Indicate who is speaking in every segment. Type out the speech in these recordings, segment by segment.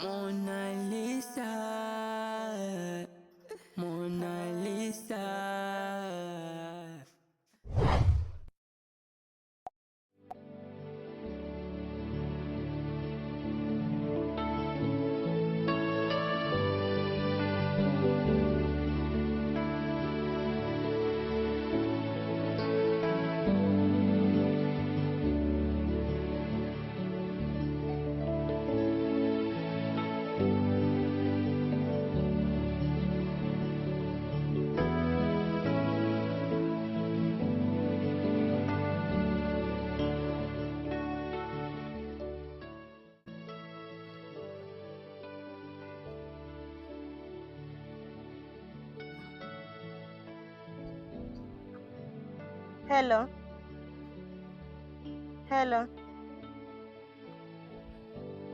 Speaker 1: Mona Lisa, Mona Lisa.
Speaker 2: Hello. Hello.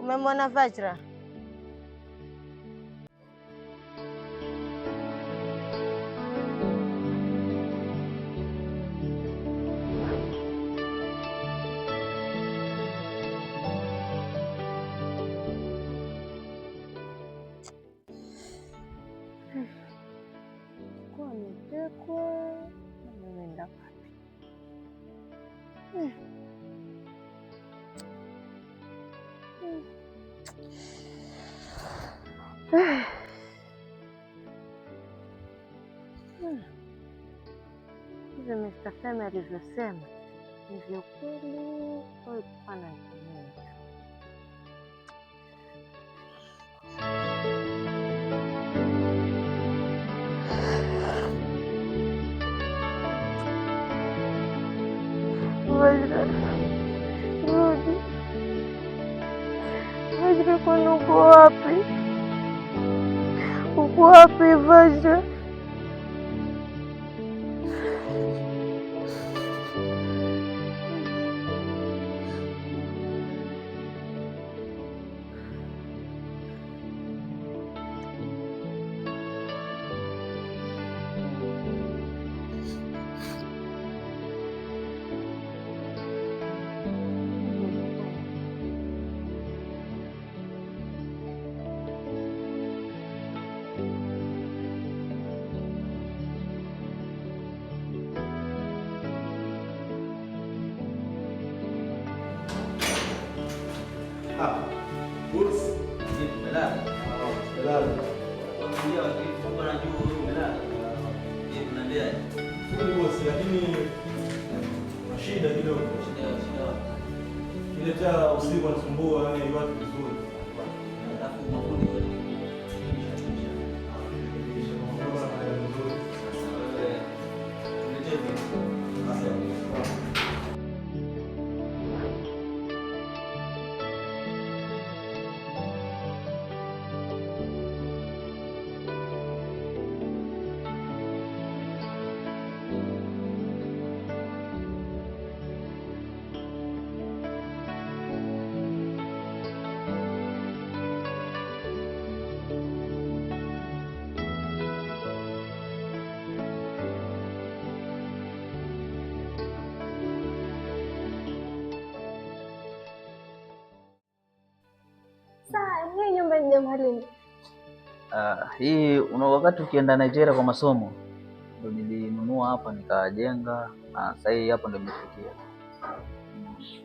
Speaker 2: Umemwona Vajra? Kwa nitekwa. Nimeenda wapi? Hivyo Mr. Femi alivyosema ni vya kweli au pana nini? Vajra, rudi. Vajra, kwani uko wapi? Uko wapi Vajra?
Speaker 3: Lakini shida kidogo. Ile taa usiku anasumbua, yani watu vizuri.
Speaker 2: Hii nyumba ni jamhalini.
Speaker 4: Hii wakati ukienda Nigeria kwa masomo ndio nilinunua hapa nikajenga, na sasa hii hapa ndio nimefikia.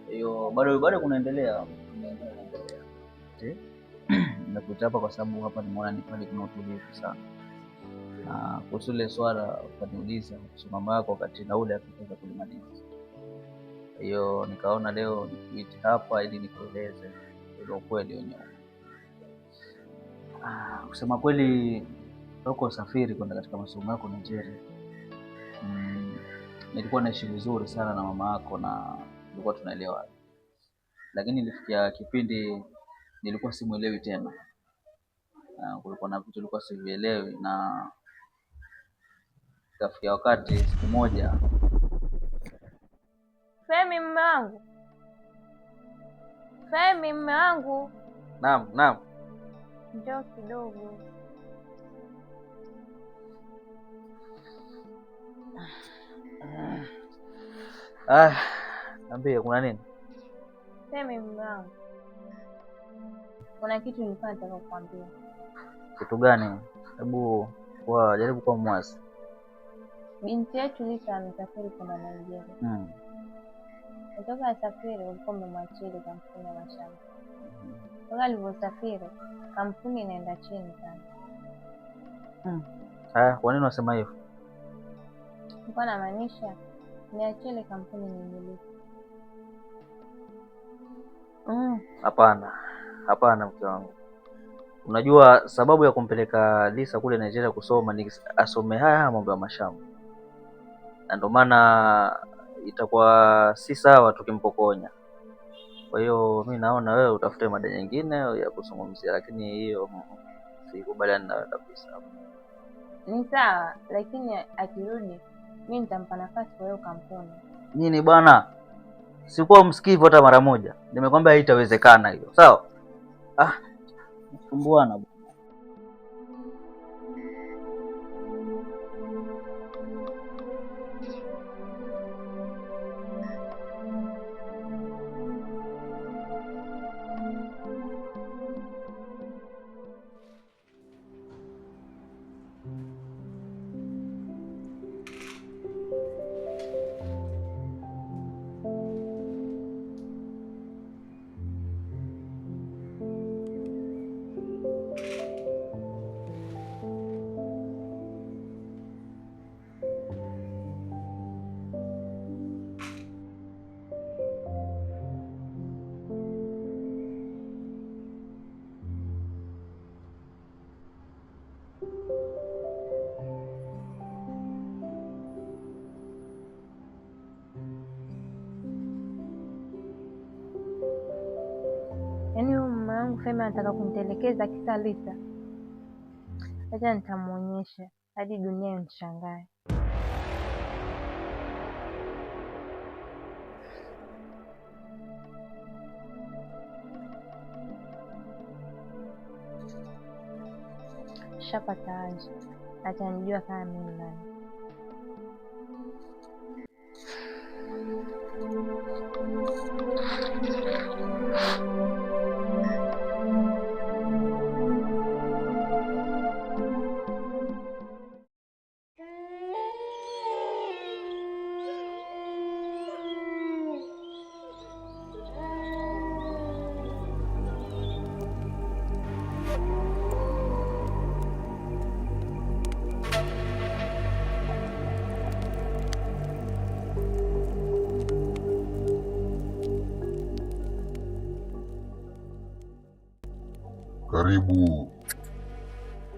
Speaker 4: Hiyo bado kunaendelea. Nimekuja hapa kwa sababu hapa nimeona ni pale kuna utulivu sana. Na kuhusu ile swala ukaniuliza mama yako wakati na ule akitaka kulimaliza. Hiyo nikaona leo nikuite hapa ili nikueleze ile ukweli wenyewe. Kusema kweli toka usafiri kwenda katika masomo yako Nigeria, nilikuwa naishi vizuri sana na mama yako na tulikuwa tunaelewa, lakini ilifikia kipindi nilikuwa simuelewi tena. Kulikuwa na vitu nilikuwa sivielewi, na ikafikia wakati siku moja.
Speaker 2: Femi mume wangu. Femi mume wangu.
Speaker 4: Naam.
Speaker 2: Njoo kidogo.
Speaker 4: Niambie kuna nini?
Speaker 2: Femi mume wangu. Kuna kitu nilikuwa nataka kukwambia.
Speaker 4: Kitu gani? Hebu jaribu kuwa mwasi.
Speaker 2: Binti yetu Lisa amesafiri kwenda Nigeria. Kutoka asafiri ulikuwa umemwachia ile kampuni ya mashamba. Toka alivyosafiri kampuni inaenda chini sana.
Speaker 4: Kwa nini unasema hivyo?
Speaker 2: Nilikuwa namaanisha niachie ile kampuni nimiliki.
Speaker 4: Hapana mke wangu. Unajua sababu ya kumpeleka Lisa kule Nigeria kusoma ni asome haya mambo ya mashamba. Na ndio maana itakuwa si sawa tukimpokonya. Kwa hiyo mimi naona wewe utafute mada nyingine ya kusungumzia, lakini hiyo sikubaliana nawe kabisa.
Speaker 2: Ni sawa, lakini akirudi mimi nitampa nafasi kwa hiyo kampuni.
Speaker 4: Nini bwana? Sikuwa msikivu hata mara moja. Nimekwambia haitawezekana hiyo. Sawa? Sumbuana.
Speaker 2: Yaani mume wangu Fema anataka kunitelekeza kisa Lisa. Acha nitamuonyesha hadi dunia imshangae. Shapata aje. Atanijua kama mimi nani.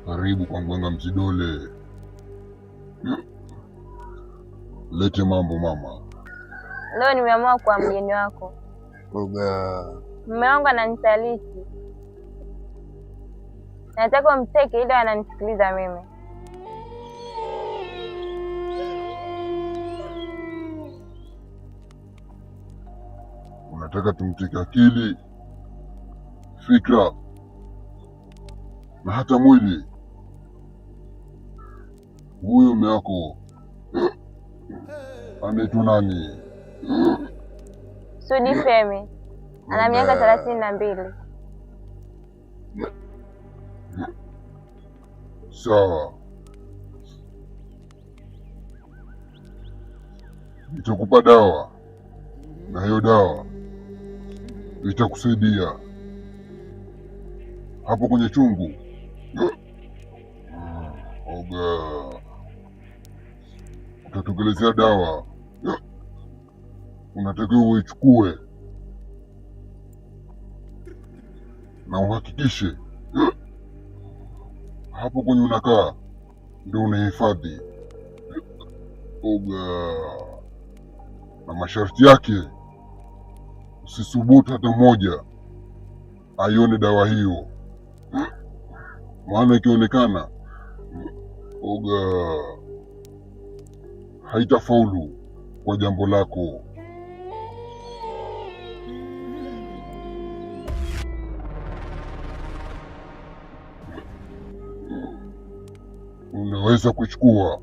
Speaker 5: Karibu kwa mganga Mzidole. Lete mambo mama.
Speaker 2: Leo nimeamua kuwa mgeni wako. Mume wangu ananisaliti. Nataka umteke ili ananisikiliza mimi.
Speaker 5: Unataka tumteke akili, fikra na hata mwili? Huyo mume wako anaitwa nani?
Speaker 2: Sudi Femi. Ana miaka 32.
Speaker 5: Sawa, nitakupa dawa na hiyo dawa itakusaidia hapo kwenye chungu. Oga, utatokelezea dawa, unatakiwa uichukue na uhakikishe hapo kwenye unakaa ndio unahifadhi. Oga, na masharti yake, usisubutu hata mmoja aione dawa hiyo, maana ikionekana oga haitafaulu kwa jambo lako. Unaweza kuchukua.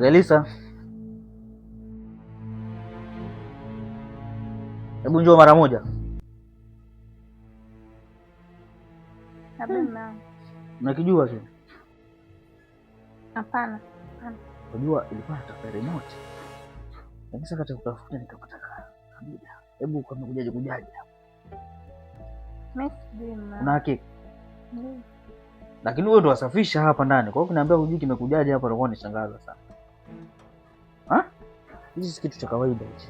Speaker 4: Magelisa, hebu njoo mara moja. Unakijua kile?
Speaker 2: Hapana.
Speaker 4: Unajua ilikuwa natafuta remote. Sasa katika kutafuta nikapata kabisa. Hebu kama kujaje
Speaker 2: Mimi sijui mama.
Speaker 4: Una hakika? Lakini wewe ndo wasafisha hapa ndani. Kwa hiyo kuniambia hujui kimekujaje hapa utakuwa nishangaza sana. Hizi si kitu cha kawaida hichi.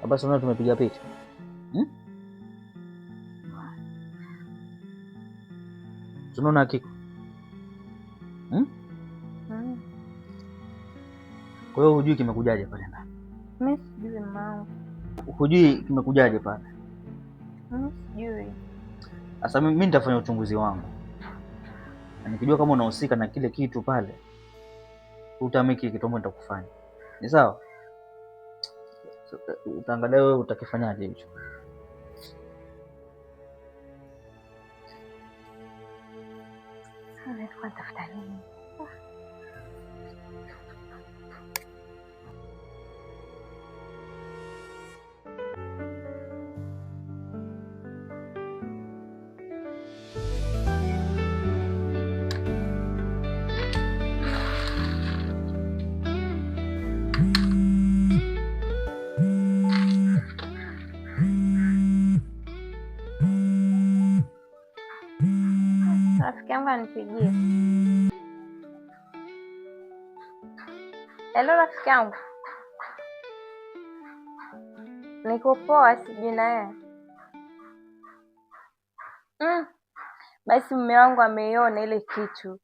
Speaker 4: Hapa sasa tumepiga picha. Tunaona hakika. Kwa hiyo hujui kimekujaje pale ndani?
Speaker 2: Mimi sijui mama.
Speaker 4: Hujui kimekujaje pale?
Speaker 2: Mimi sijui.
Speaker 4: Sasa mimi nitafanya uchunguzi wangu. Na nikijua kama unahusika na kile kitu pale, utamiki kitu ambacho nitakufanya. Ni sawa? Utaangalia wewe utakifanyaje hicho.
Speaker 2: Sasa nitafuta nini? Rafiki yangu anipigie. Hello rafiki yangu. Niko poa, sijui na yeye. Basi mume wangu ameiona ile kitu.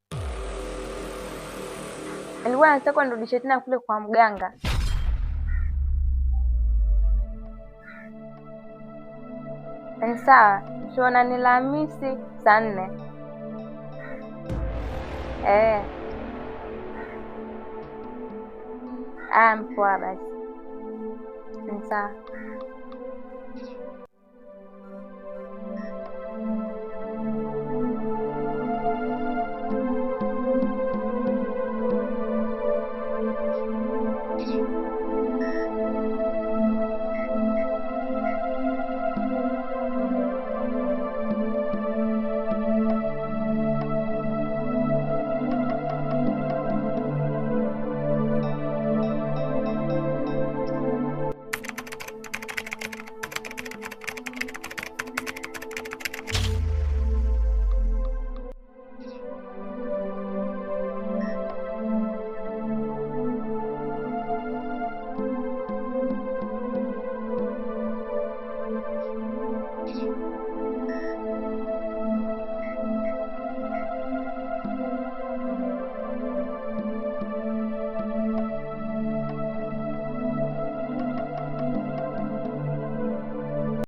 Speaker 2: Alikuwa anataka nirudishe tena kule kwa mganga. Ni sawa, tuonane Alhamisi saa 4. Mpoa basi. Ni sawa.